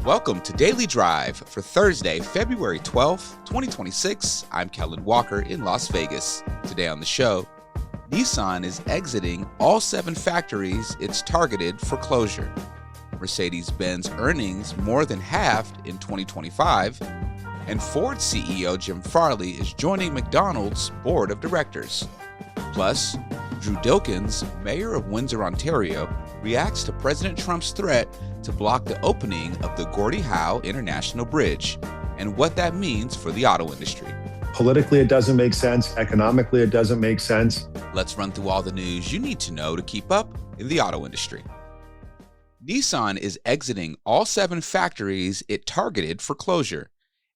Welcome to Daily Drive for Thursday, February 12th, 2026. I'm Kellen Walker in Las Vegas. Today on the show, Nissan is exiting all 7 factories it's targeted for closure. Mercedes-Benz earnings more than halved in 2025. And Ford CEO Jim Farley is joining McDonald's board of directors. Plus, Drew Dilkins, mayor of Windsor, Ontario, reacts to President Trump's threat to block the opening of the Gordie Howe International Bridge and what that means for the auto industry. Politically, it doesn't make sense. Economically, it doesn't make sense. Let's run through all the news you need to know to keep up in the auto industry. Nissan is exiting all 7 factories it targeted for closure,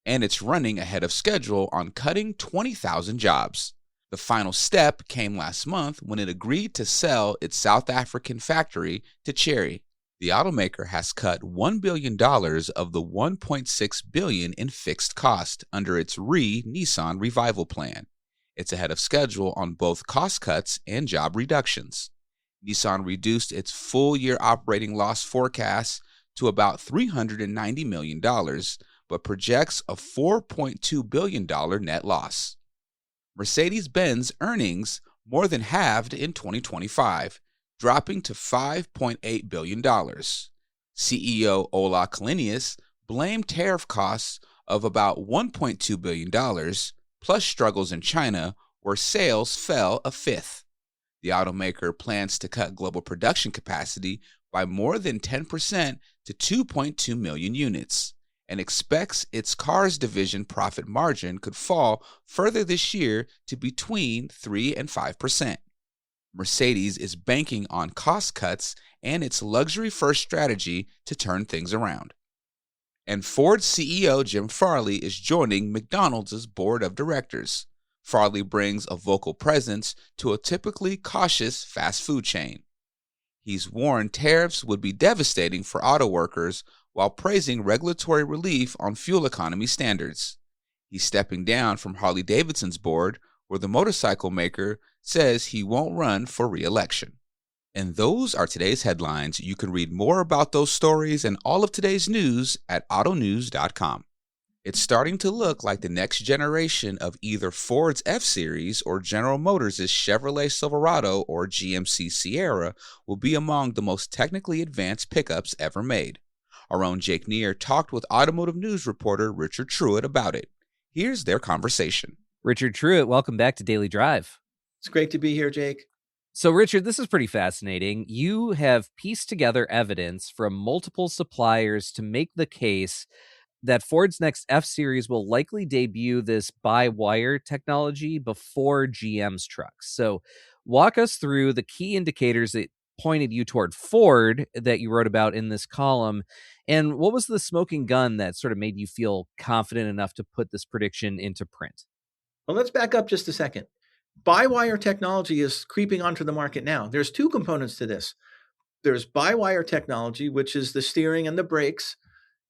and it's running ahead of schedule on cutting 20,000 jobs. The final step came last month when it agreed to sell its South African factory to Chery. The automaker has cut $1 billion of the $1.6 billion in fixed cost under its Nissan Revival Plan. It's ahead of schedule on both cost cuts and job reductions. Nissan reduced its full-year operating loss forecast to about $390 million, but projects a $4.2 billion net loss. Mercedes-Benz earnings more than halved in 2025, dropping to $5.8 billion. CEO Ola Källenius blamed tariff costs of about $1.2 billion, plus struggles in China, where sales fell a fifth. The automaker plans to cut global production capacity by more than 10% to 2.2 million units, and expects its cars division profit margin could fall further this year to between 3 and 5%. Mercedes is banking on cost cuts and its luxury-first strategy to turn things around. And Ford CEO Jim Farley is joining McDonald's board of directors. Farley brings a vocal presence to a typically cautious fast food chain. He's warned tariffs would be devastating for auto workers while praising regulatory relief on fuel economy standards. He's stepping down from Harley-Davidson's board, where the motorcycle maker says he won't run for re-election. And those are today's headlines. You can read more about those stories and all of today's news at autonews.com. It's starting to look like the next generation of either Ford's F-Series or General Motors' Chevrolet Silverado or GMC Sierra will be among the most technically advanced pickups ever made. Our own Jake Neer talked with automotive news reporter Richard Truitt about it. Here's their conversation. Richard Truitt, welcome back to Daily Drive. It's great to be here, Jake. So, Richard, this is pretty fascinating. You have pieced together evidence from multiple suppliers to make the case that Ford's next F-Series will likely debut this by-wire technology before GM's trucks. So, walk us through the key indicators that pointed you toward Ford that you wrote about in this column, and what was the smoking gun that sort of made you feel confident enough to put this prediction into print? Well, let's back up just a second. By-wire technology is creeping onto the market now. There's 2 components to this. There's by-wire technology, which is the steering and the brakes.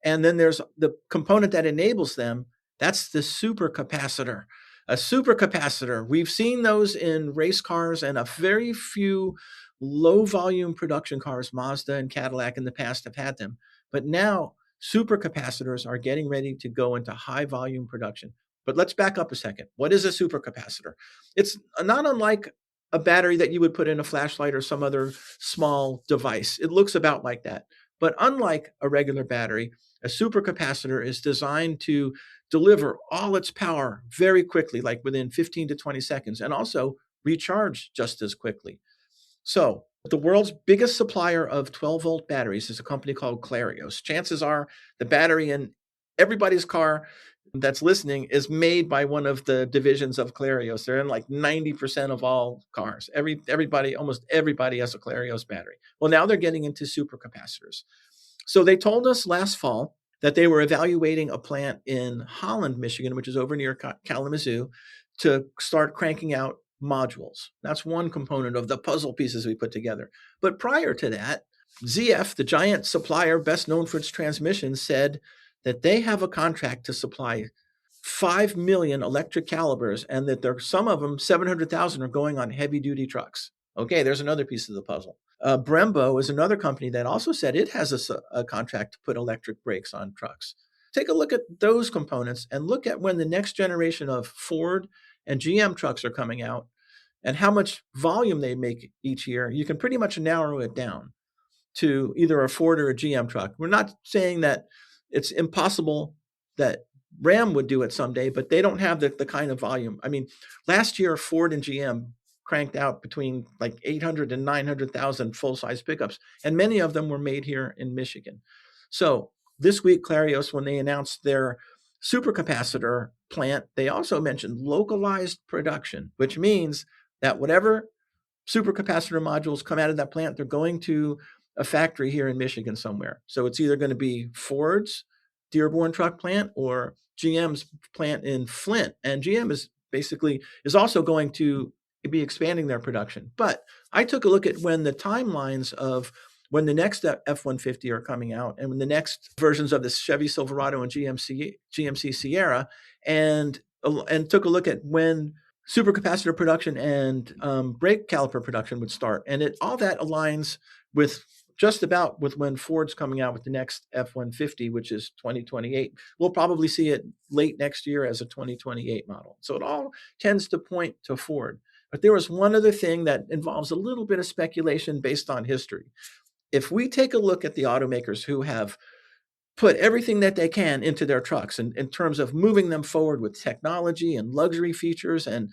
And then there's the component that enables them. That's the supercapacitor. A supercapacitor, we've seen those in race cars and a very few low-volume production cars. Mazda and Cadillac in the past have had them. But now supercapacitors are getting ready to go into high-volume production. But let's back up a second. What is a supercapacitor? It's not unlike a battery that you would put in a flashlight or some other small device. It looks about like that. But unlike a regular battery, a supercapacitor is designed to deliver all its power very quickly, like within 15 to 20 seconds, and also recharge just as quickly. So the world's biggest supplier of 12-volt batteries is a company called Clarios. Chances are the battery in everybody's car that's listening is made by one of the divisions of Clarios. They're in like 90% of all cars. Almost everybody has a Clarios battery. Well, now they're getting into supercapacitors. So they told us last fall that they were evaluating a plant in Holland, Michigan, which is over near Kalamazoo, to start cranking out modules. That's one component of the puzzle pieces we put together. But prior to that, ZF, the giant supplier best known for its transmissions, said that they have a contract to supply 5 million electric calibers, and that some of them, 700,000, are going on heavy-duty trucks. Okay, there's another piece of the puzzle. Brembo is another company that also said it has a contract to put electric brakes on trucks. Take a look at those components and look at when the next generation of Ford and GM trucks are coming out and how much volume they make each year. You can pretty much narrow it down to either a Ford or a GM truck. We're not saying that it's impossible that Ram would do it someday, but they don't have the kind of volume. I mean, last year, Ford and GM cranked out between like 800 and 900,000 full-size pickups, and many of them were made here in Michigan. So this week, Clarios, when they announced their supercapacitor plant, they also mentioned localized production, which means that whatever supercapacitor modules come out of that plant, they're going to a factory here in Michigan somewhere. So it's either going to be Ford's Dearborn truck plant or GM's plant in Flint. And GM is also going to be expanding their production. But I took a look at when the timelines of when the next F-150 are coming out and when the next versions of the Chevy Silverado and GMC Sierra, and took a look at when supercapacitor production and brake caliper production would start. And all that aligns with just about with when Ford's coming out with the next F-150, which is 2028. We'll probably see it late next year as a 2028 model. So it all tends to point to Ford. But there was one other thing that involves a little bit of speculation based on history. If we take a look at the automakers who have put everything that they can into their trucks in terms of moving them forward with technology and luxury features and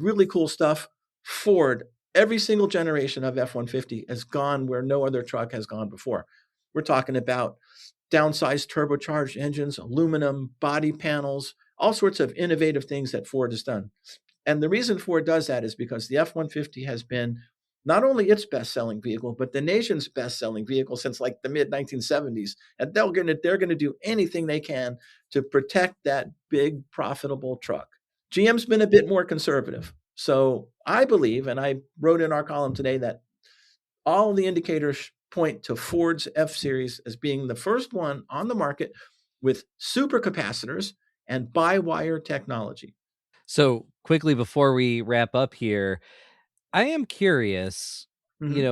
really cool stuff, Ford, every single generation of F-150 has gone where no other truck has gone before. We're talking about downsized turbocharged engines, aluminum body panels, all sorts of innovative things that Ford has done. And the reason Ford does that is because the F-150 has been not only its best-selling vehicle, but the nation's best-selling vehicle since like the mid-1970s. And they're going to do anything they can to protect that big, profitable truck. GM's been a bit more conservative. So I believe, and I wrote in our column today, that all the indicators point to Ford's F-Series as being the first one on the market with supercapacitors and by-wire technology. So quickly before we wrap up here, I am curious,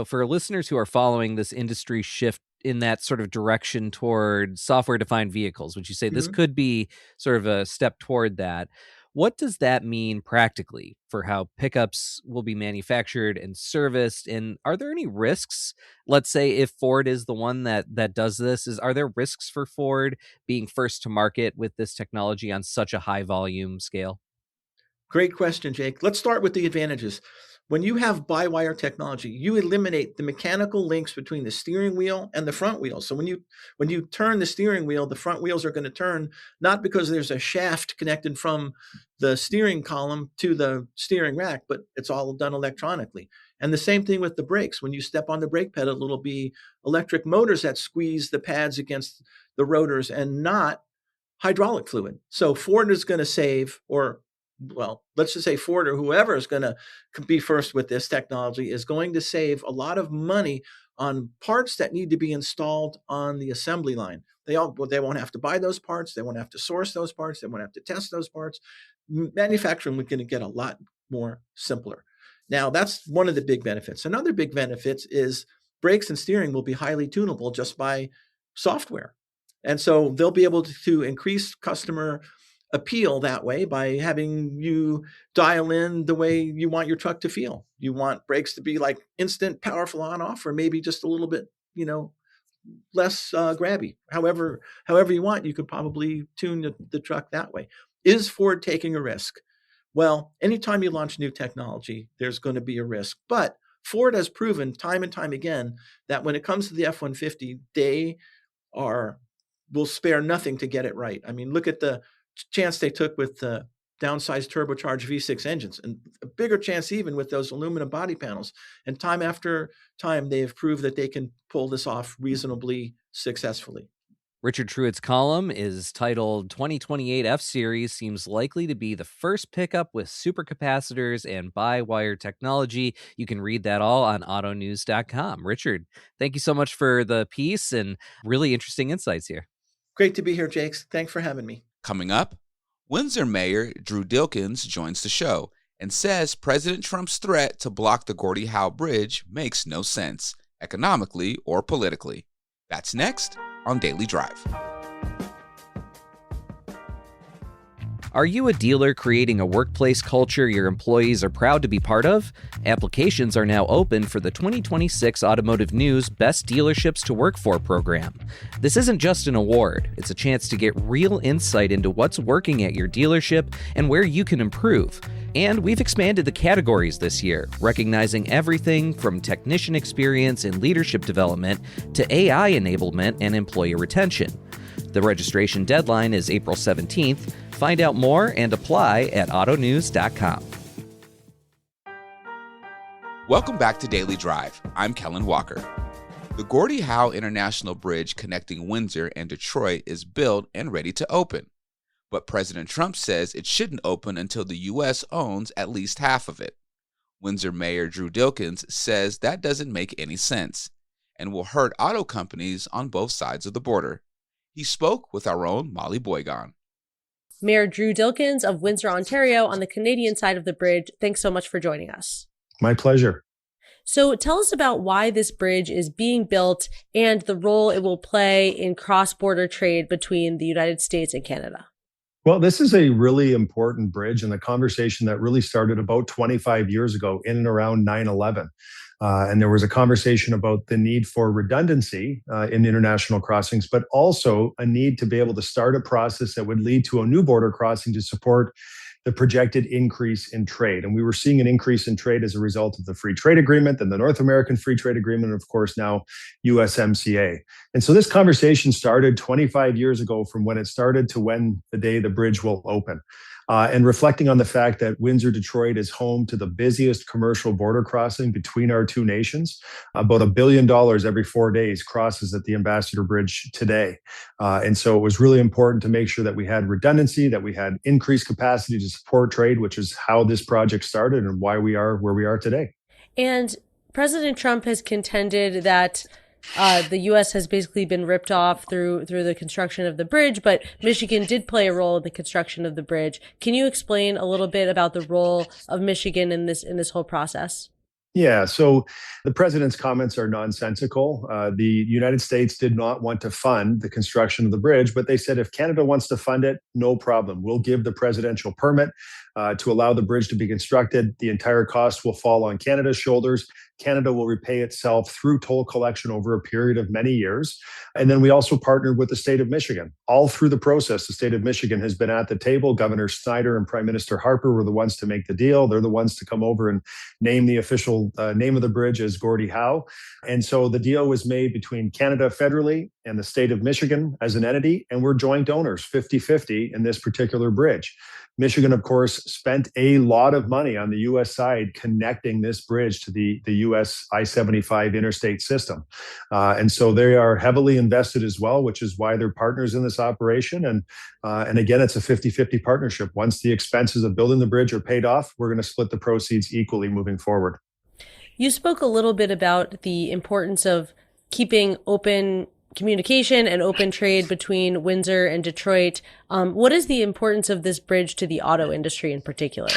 for listeners who are following this industry shift in that sort of direction toward software-defined vehicles, would you say this could be sort of a step toward that? What does that mean practically for how pickups will be manufactured and serviced? And are there any risks? Let's say if Ford is the one that does this, are there risks for Ford being first to market with this technology on such a high volume scale? Great question, Jake. Let's start with the advantages. When you have by-wire technology, you eliminate the mechanical links between the steering wheel and the front wheel. So when you turn the steering wheel, the front wheels are going to turn not because there's a shaft connected from the steering column to the steering rack, but it's all done electronically. And the same thing with the brakes. When you step on the brake pedal, it'll be electric motors that squeeze the pads against the rotors and not hydraulic fluid. So Ford is going to save, let's just say Ford or whoever is going to be first with this technology is going to save a lot of money on parts that need to be installed on the assembly line. They won't have to buy those parts. They won't have to source those parts. They won't have to test those parts. Manufacturing is going to get a lot more simpler. Now, that's one of the big benefits. Another big benefit is brakes and steering will be highly tunable just by software. And so they'll be able to increase customer appeal that way by having you dial in the way you want your truck to feel. You want brakes to be like instant, powerful on off, or maybe just a little bit, less grabby. However you want, you could probably tune the truck that way. Is Ford taking a risk? Well, anytime you launch new technology, there's going to be a risk. But Ford has proven time and time again that when it comes to the F-150, they will spare nothing to get it right. I mean, look at the chance they took with the downsized turbocharged V6 engines, and a bigger chance even with those aluminum body panels. And time after time, they have proved that they can pull this off reasonably successfully. Richard Truitt's column is titled 2028 F-Series seems likely to be the first pickup with supercapacitors and by-wire technology. You can read that all on autonews.com. Richard, thank you so much for the piece and really interesting insights here. Great to be here, Jakes. Thanks for having me. Coming up, Windsor Mayor Drew Dilkins joins the show and says President Trump's threat to block the Gordie Howe Bridge makes no sense. economically or politically. That's next on Daily Drive. Are you a dealer creating a workplace culture your employees are proud to be part of? Applications are now open for the 2026 Automotive News Best Dealerships to Work For program. This isn't just an award, it's a chance to get real insight into what's working at your dealership and where you can improve. And we've expanded the categories this year, recognizing everything from technician experience and leadership development to AI enablement and employee retention. The registration deadline is April 17th. Find out more and apply at autonews.com. Welcome back to Daily Drive. I'm Kellen Walker. The Gordie Howe International Bridge connecting Windsor and Detroit is built and ready to open. But President Trump says it shouldn't open until the U.S. owns at least half of it. Windsor Mayor Drew Dilkens says that doesn't make any sense and will hurt auto companies on both sides of the border. He spoke with our own Molly Boygon. Mayor Drew Dilkens of Windsor, Ontario, on the Canadian side of the bridge. Thanks so much for joining us. My pleasure. So tell us about why this bridge is being built and the role it will play in cross-border trade between the United States and Canada. Well, this is a really important bridge and the conversation that really started about 25 years ago in and around 9/11. And there was a conversation about the need for redundancy in international crossings, but also a need to be able to start a process that would lead to a new border crossing to support the projected increase in trade. And we were seeing an increase in trade as a result of the Free Trade Agreement and the North American Free Trade Agreement, and of course now USMCA. And so this conversation started 25 years ago from when it started to when the day the bridge will open. And reflecting on the fact that Windsor, Detroit is home to the busiest commercial border crossing between our two nations. About $1 billion every 4 days crosses at the Ambassador Bridge today. And so it was really important to make sure that we had redundancy, that we had increased capacity to support trade, which is how this project started and why we are where we are today. And President Trump has contended that the U.S. has basically been ripped off through the construction of the bridge, but Michigan did play a role in the construction of the bridge. Can you explain a little bit about the role of Michigan in this whole process? Yeah, so the president's comments are nonsensical. The United States did not want to fund the construction of the bridge, but they said if Canada wants to fund it, no problem. We'll give the presidential permit to allow the bridge to be constructed. The entire cost will fall on Canada's shoulders. Canada will repay itself through toll collection over a period of many years. And then we also partnered with the state of Michigan. All through the process, the state of Michigan has been at the table. Governor Snyder and Prime Minister Harper were the ones to make the deal. They're the ones to come over and name the official name of the bridge as Gordie Howe. And so the deal was made between Canada federally and the state of Michigan as an entity, and we're joint owners, 50-50 in this particular bridge. Michigan, of course, spent a lot of money on the U.S. side connecting this bridge to the U.S. I-75 interstate system. And so they are heavily invested as well, which is why they're partners in this operation. And again, it's a 50-50 partnership. Once the expenses of building the bridge are paid off, we're going to split the proceeds equally moving forward. You spoke a little bit about the importance of keeping open communication and open trade between Windsor and Detroit. What is the importance of this bridge to the auto industry in particular?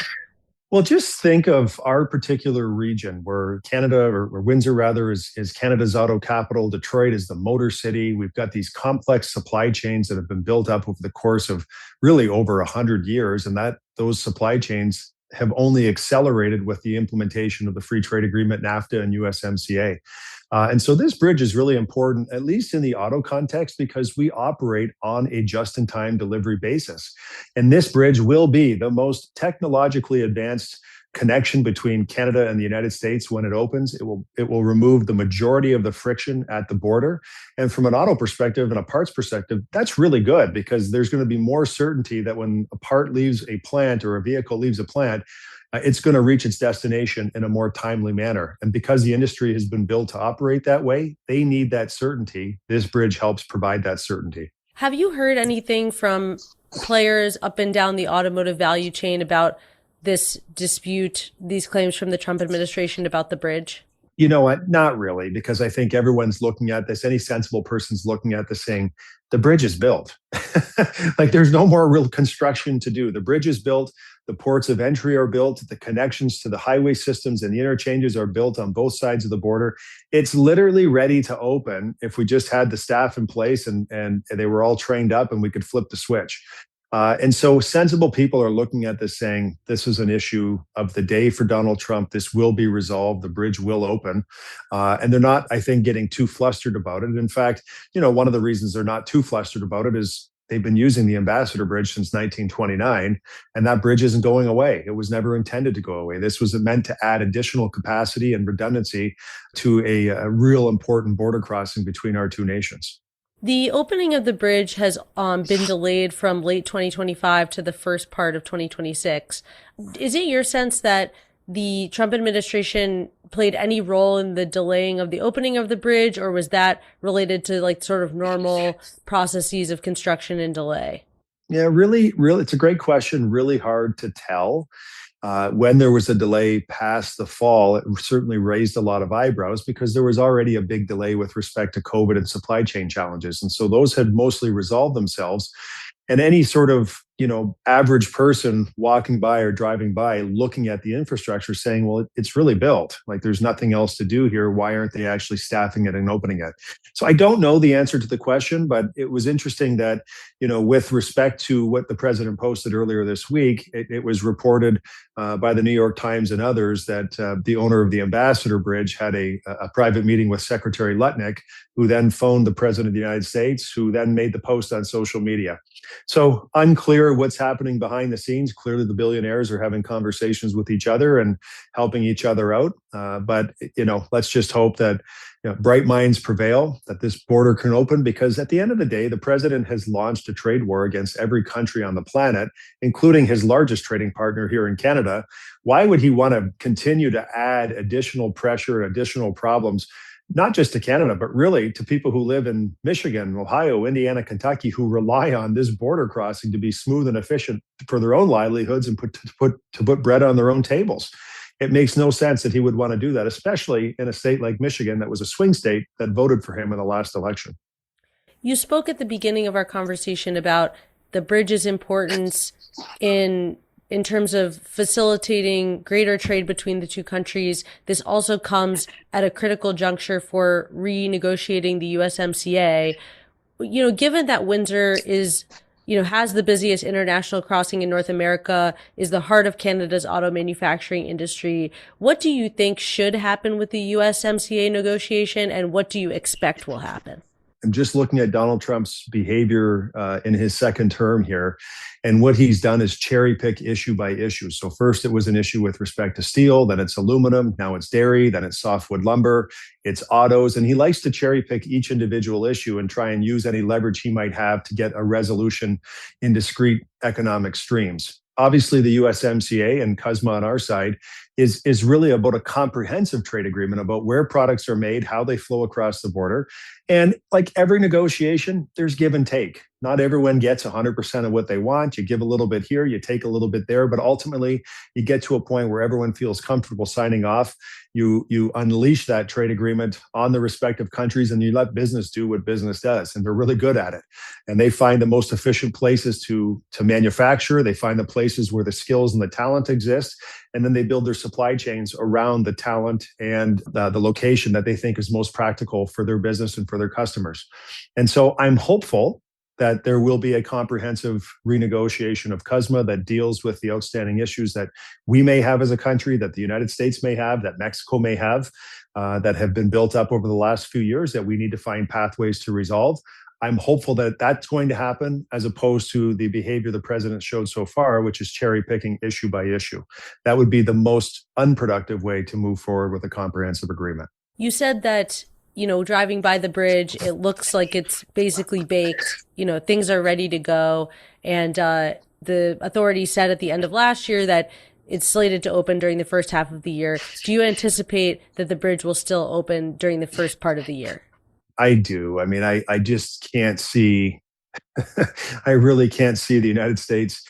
Well, just think of our particular region where Canada, or Windsor rather, is Canada's auto capital. Detroit is the motor city. We've got these complex supply chains that have been built up over the course of really over 100 years. And that those supply chains have only accelerated with the implementation of the Free Trade Agreement, NAFTA, and USMCA. And so this bridge is really important, at least in the auto context, because we operate on a just-in-time delivery basis. And this bridge will be the most technologically advanced connection between Canada and the United States when it opens. It will remove the majority of the friction at the border. And from an auto perspective and a parts perspective, that's really good because there's going to be more certainty that when a part leaves a plant or a vehicle leaves a plant, it's going to reach its destination in a more timely manner. And because the industry has been built to operate that way, they need that certainty. This bridge helps provide that certainty. Have you heard anything from players up and down the automotive value chain about this dispute, these claims from the Trump administration about the bridge? You know what? Not really, because I think everyone's looking at this. Any sensible person's looking at this saying, the bridge is built. Like there's no more real construction to do. The bridge is built. The ports of entry are built. The connections to the highway systems and the interchanges are built on both sides of the border. It's literally ready to open if we just had the staff in place and they were all trained up and we could flip the switch. And so sensible people are looking at this saying, this is an issue of the day for Donald Trump. This will be resolved. The bridge will open. And they're not, I think, getting too flustered about it. In fact, one of the reasons they're not too flustered about it is they've been using the Ambassador Bridge since 1929, and that bridge isn't going away. It was never intended to go away. This was meant to add additional capacity and redundancy to a real important border crossing between our two nations. The opening of the bridge has been delayed from late 2025 to the first part of 2026. Is it your sense that the Trump administration played any role in the delaying of the opening of the bridge, or was that related to like sort of normal processes of construction and delay? Yeah, really, it's a great question. Really hard to tell. When there was a delay past the fall, it certainly raised a lot of eyebrows because there was already a big delay with respect to COVID and supply chain challenges. And so those had mostly resolved themselves. And any sort of, average person walking by or driving by looking at the infrastructure saying, well, it's really built. Like there's nothing else to do here. Why aren't they actually staffing it and opening it? So I don't know the answer to the question, but it was interesting that, with respect to what the president posted earlier this week, it was reported by the New York Times and others that the owner of the Ambassador Bridge had a private meeting with Secretary Lutnick, who then phoned the president of the United States, who then made the post on social media. So unclear what's happening behind the scenes. Clearly, the billionaires are having conversations with each other and helping each other out. But let's just hope that bright minds prevail, that this border can open, because at the end of the day, the president has launched a trade war against every country on the planet, including his largest trading partner here in Canada. Why would he want to continue to add additional pressure, additional problems, not just to Canada, but really to people who live in Michigan, Ohio, Indiana, Kentucky, who rely on this border crossing to be smooth and efficient for their own livelihoods and to put bread on their own tables? It makes no sense that he would want to do that, especially in a state like Michigan that was a swing state that voted for him in the last election. You spoke at the beginning of our conversation about the bridge's importance in terms of facilitating greater trade between the two countries. This also comes at a critical juncture for renegotiating the USMCA. Given that Windsor is, has the busiest international crossing in North America, is the heart of Canada's auto manufacturing industry, what do you think should happen with the USMCA negotiation, and what do you expect will happen? I'm just looking at Donald Trump's behavior in his second term here. And what he's done is cherry pick issue by issue. So first it was an issue with respect to steel, then it's aluminum, now it's dairy, then it's softwood lumber, it's autos. And he likes to cherry pick each individual issue and try and use any leverage he might have to get a resolution in discrete economic streams. Obviously, the USMCA and CUSMA on our side is really about a comprehensive trade agreement about where products are made, how they flow across the border. And like every negotiation, there's give and take. Not everyone gets 100% of what they want. You give a little bit here, you take a little bit there, but ultimately you get to a point where everyone feels comfortable signing off. You unleash that trade agreement on the respective countries and you let business do what business does. And they're really good at it. And they find the most efficient places to manufacture. They find the places where the skills and the talent exist. And then they build their supply chains around the talent and the location that they think is most practical for their business and for their customers. And so I'm hopeful that there will be a comprehensive renegotiation of CUSMA that deals with the outstanding issues that we may have as a country, that the United States may have, that Mexico may have, that have been built up over the last few years that we need to find pathways to resolve. I'm hopeful that that's going to happen as opposed to the behavior the president showed so far, which is cherry picking issue by issue. That would be the most unproductive way to move forward with a comprehensive agreement. You said that, driving by the bridge, it looks like it's basically baked, things are ready to go. And the authorities said at the end of last year that it's slated to open during the first half of the year. Do you anticipate that the bridge will still open during the first part of the year? I do. I mean, I just can't see I really can't see the United States,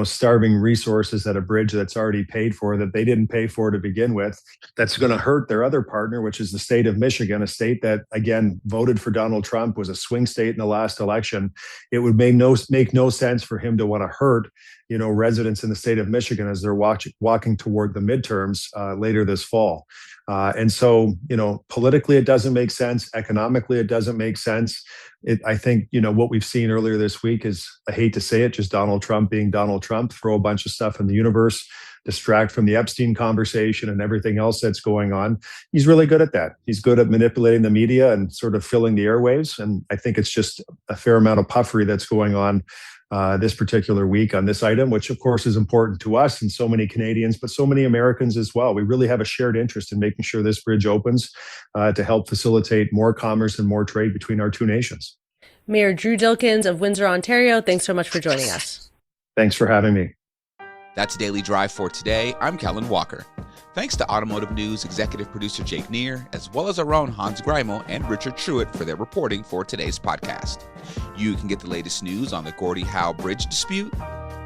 starving resources at a bridge that's already paid for, that they didn't pay for to begin with. That's going to hurt their other partner, which is the state of Michigan, a state that, again, voted for Donald Trump, was a swing state in the last election. It would make no sense for him to want to hurt, residents in the state of Michigan as they're walking toward the midterms later this fall. And so, politically, it doesn't make sense. Economically, it doesn't make sense. I think, what we've seen earlier this week is, I hate to say it, just Donald Trump being Donald Trump, throw a bunch of stuff in the universe, distract from the Epstein conversation and everything else that's going on. He's really good at that. He's good at manipulating the media and sort of filling the airwaves. And I think it's just a fair amount of puffery that's going on this particular week on this item, which of course is important to us and so many Canadians, but so many Americans as well. We really have a shared interest in making sure this bridge opens to help facilitate more commerce and more trade between our two nations. Mayor Drew Dilkens of Windsor, Ontario, thanks so much for joining us. Thanks for having me. That's Daily Drive for today. I'm Kellen Walker. Thanks to Automotive News executive producer Jake Neer, as well as our own Hans Greimel and Richard Truitt for their reporting for today's podcast. You can get the latest news on the Gordie Howe Bridge dispute,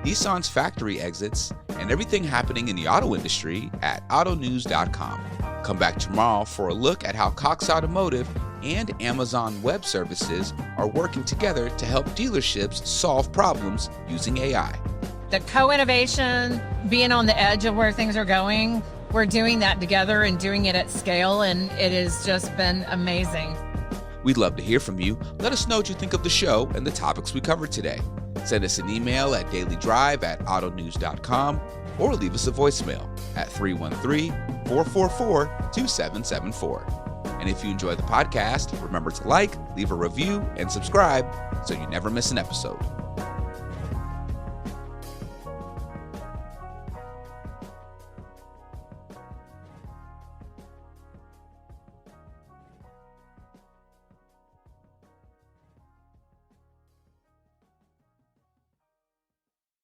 Nissan's factory exits, and everything happening in the auto industry at autonews.com. Come back tomorrow for a look at how Cox Automotive and Amazon Web Services are working together to help dealerships solve problems using AI. The co-innovation, being on the edge of where things are going, we're doing that together and doing it at scale, and it has just been amazing. We'd love to hear from you. Let us know what you think of the show and the topics we covered today. Send us an email at dailydrive@autonews.com or leave us a voicemail at 313-444-2774. And if you enjoy the podcast, remember to like, leave a review, and subscribe so you never miss an episode.